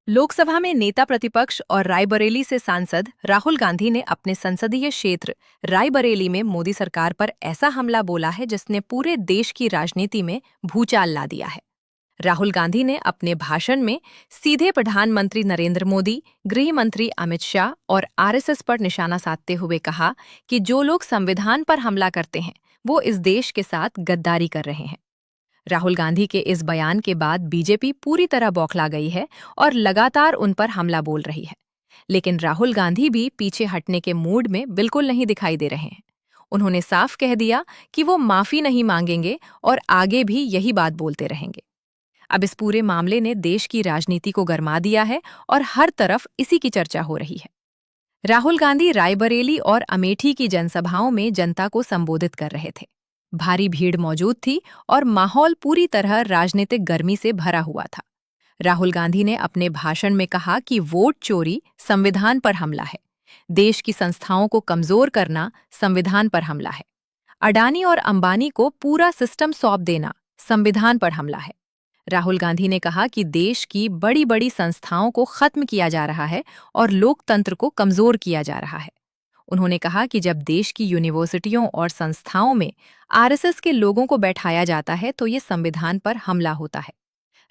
लोकसभा में नेता प्रतिपक्ष और रायबरेली से सांसद राहुल गांधी ने अपने संसदीय क्षेत्र रायबरेली में मोदी सरकार पर ऐसा हमला बोला है जिसने पूरे देश की राजनीति में भूचाल ला दिया है। राहुल गांधी ने अपने भाषण में सीधे प्रधानमंत्री नरेंद्र मोदी, गृह मंत्री अमित शाह और आरएसएस पर निशाना साधते हुए कहा कि जो लोग संविधान पर हमला करते हैं वो इस देश के साथ गद्दारी कर रहे हैं। राहुल गांधी के इस बयान के बाद बीजेपी पूरी तरह बौखला गई है और लगातार उन पर हमला बोल रही है। लेकिन राहुल गांधी भी पीछे हटने के मूड में बिल्कुल नहीं दिखाई दे रहे हैं। उन्होंने साफ कह दिया कि वो माफी नहीं मांगेंगे और आगे भी यही बात बोलते रहेंगे। अब इस पूरे मामले ने देश की राजनीति को गरमा दिया है और हर तरफ इसी की चर्चा हो रही है। राहुल गांधी रायबरेली और अमेठी की जनसभाओं में जनता को संबोधित कर रहे थे। भारी भीड़ मौजूद थी और माहौल पूरी तरह राजनीतिक गर्मी से भरा हुआ था। राहुल गांधी ने अपने भाषण में कहा कि वोट चोरी संविधान पर हमला है, देश की संस्थाओं को कमजोर करना संविधान पर हमला है, अडानी और अंबानी को पूरा सिस्टम सौंप देना संविधान पर हमला है। राहुल गांधी ने कहा कि देश की बड़ी बड़ी संस्थाओं को खत्म किया जा रहा है और लोकतंत्र को कमजोर किया जा रहा है। उन्होंने कहा कि जब देश की यूनिवर्सिटियों और संस्थाओं में आरएसएस के लोगों को बैठाया जाता है तो ये संविधान पर हमला होता है।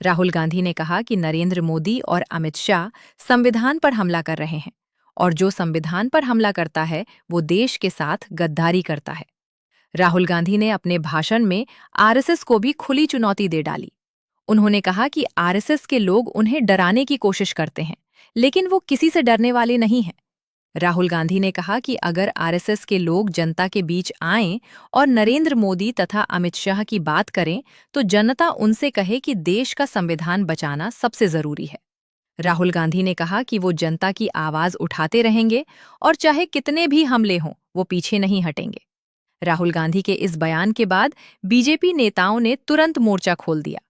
राहुल गांधी ने कहा कि नरेंद्र मोदी और अमित शाह संविधान पर हमला कर रहे हैं और जो संविधान पर हमला करता है वो देश के साथ गद्दारी करता है। राहुल गांधी ने अपने भाषण में आरएसएस को भी खुली चुनौती दे डाली। उन्होंने कहा कि आरएसएस के लोग उन्हें डराने की कोशिश करते हैं, लेकिन वो किसी से डरने वाले नहीं हैं। राहुल गांधी ने कहा कि अगर आरएसएस के लोग जनता के बीच आएं और नरेंद्र मोदी तथा अमित शाह की बात करें तो जनता उनसे कहे कि देश का संविधान बचाना सबसे जरूरी है। राहुल गांधी ने कहा कि वो जनता की आवाज उठाते रहेंगे और चाहे कितने भी हमले हों वो पीछे नहीं हटेंगे। राहुल गांधी के इस बयान के बाद बीजेपी नेताओं ने तुरंत मोर्चा खोल दिया।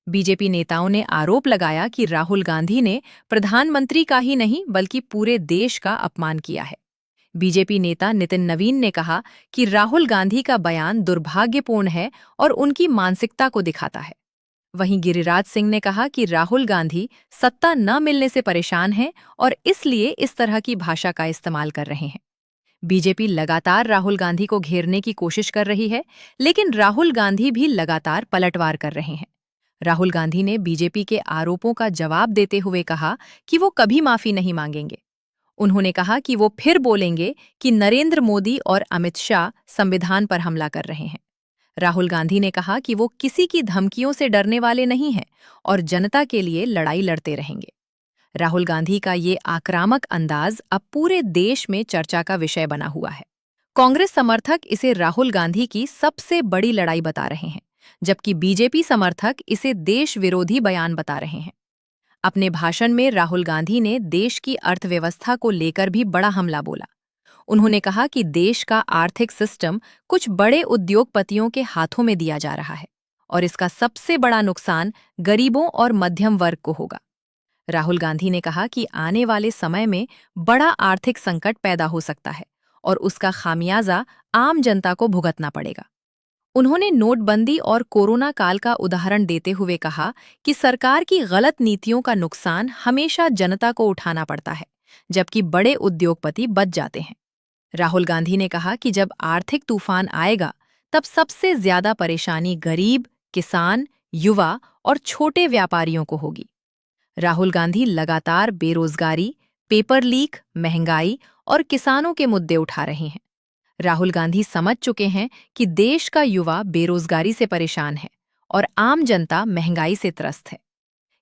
बीजेपी नेताओं ने आरोप लगाया कि राहुल गांधी ने प्रधानमंत्री का ही नहीं बल्कि पूरे देश का अपमान किया है। बीजेपी नेता नितिन नवीन ने कहा कि राहुल गांधी का बयान दुर्भाग्यपूर्ण है और उनकी मानसिकता को दिखाता है। वहीं गिरिराज सिंह ने कहा कि राहुल गांधी सत्ता न मिलने से परेशान हैं और इसलिए इस तरह की भाषा का इस्तेमाल कर रहे हैं। बीजेपी लगातार राहुल गांधी को घेरने की कोशिश कर रही है, लेकिन राहुल गांधी भी लगातार पलटवार कर रहे हैं। राहुल गांधी ने बीजेपी के आरोपों का जवाब देते हुए कहा कि वो कभी माफी नहीं मांगेंगे। उन्होंने कहा कि वो फिर बोलेंगे कि नरेंद्र मोदी और अमित शाह संविधान पर हमला कर रहे हैं। राहुल गांधी ने कहा कि वो किसी की धमकियों से डरने वाले नहीं हैं और जनता के लिए लड़ाई लड़ते रहेंगे। राहुल गांधी का ये आक्रामक अंदाज अब पूरे देश में चर्चा का विषय बना हुआ है। कांग्रेस समर्थक इसे राहुल गांधी की सबसे बड़ी लड़ाई बता रहे हैं, जबकि बीजेपी समर्थक इसे देश विरोधी बयान बता रहे हैं। अपने भाषण में राहुल गांधी ने देश की अर्थव्यवस्था को लेकर भी बड़ा हमला बोला। उन्होंने कहा कि देश का आर्थिक सिस्टम कुछ बड़े उद्योगपतियों के हाथों में दिया जा रहा है और इसका सबसे बड़ा नुकसान गरीबों और मध्यम वर्ग को होगा। राहुल गांधी ने कहा कि आने वाले समय में बड़ा आर्थिक संकट पैदा हो सकता है और उसका खामियाजा आम जनता को भुगतना पड़ेगा। उन्होंने नोटबंदी और कोरोना काल का उदाहरण देते हुए कहा कि सरकार की गलत नीतियों का नुकसान हमेशा जनता को उठाना पड़ता है, जबकि बड़े उद्योगपति बच जाते हैं। राहुल गांधी ने कहा कि जब आर्थिक तूफान आएगा तब सबसे ज्यादा परेशानी गरीब, किसान, युवा और छोटे व्यापारियों को होगी। राहुल गांधी लगातार बेरोजगारी, पेपर लीक, महंगाई और किसानों के मुद्दे उठा रहे हैं। राहुल गांधी समझ चुके हैं कि देश का युवा बेरोजगारी से परेशान है और आम जनता महंगाई से त्रस्त है।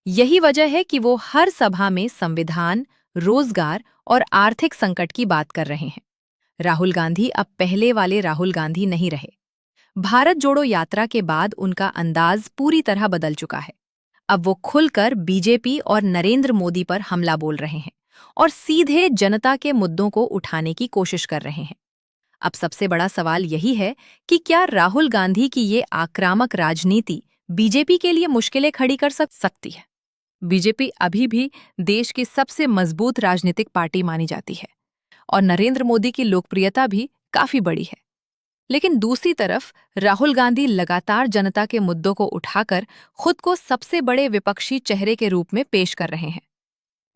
यही वजह है कि वो हर सभा में संविधान, रोजगार और आर्थिक संकट की बात कर रहे हैं। राहुल गांधी अब पहले वाले राहुल गांधी नहीं रहे। भारत जोड़ो यात्रा के बाद उनका अंदाज पूरी तरह बदल चुका है। अब वो खुलकर बीजेपी और नरेंद्र मोदी पर हमला बोल रहे हैं और सीधे जनता के मुद्दों को उठाने की कोशिश कर रहे हैं। अब सबसे बड़ा सवाल यही है कि क्या राहुल गांधी की ये आक्रामक राजनीति बीजेपी के लिए मुश्किलें खड़ी कर सकती है। बीजेपी अभी भी देश की सबसे मजबूत राजनीतिक पार्टी मानी जाती है और नरेंद्र मोदी की लोकप्रियता भी काफी बड़ी है। लेकिन दूसरी तरफ राहुल गांधी लगातार जनता के मुद्दों को उठाकर खुद को सबसे बड़े विपक्षी चेहरे के रूप में पेश कर रहे हैं।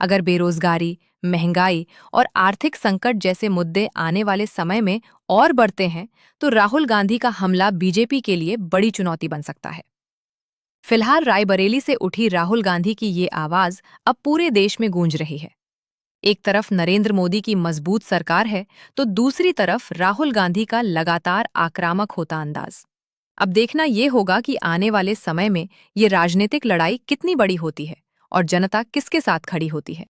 अगर बेरोजगारी, महंगाई और आर्थिक संकट जैसे मुद्दे आने वाले समय में और बढ़ते हैं, तो राहुल गांधी का हमला बीजेपी के लिए बड़ी चुनौती बन सकता है। फिलहाल रायबरेली से उठी राहुल गांधी की ये आवाज अब पूरे देश में गूंज रही है। एक तरफ नरेंद्र मोदी की मजबूत सरकार है, तो दूसरी तरफ राहुल गांधी का लगातार आक्रामक होता अंदाज। अब देखना यह होगा कि आने वाले समय में ये राजनीतिक लड़ाई कितनी बड़ी होती है और जनता किसके साथ खड़ी होती है।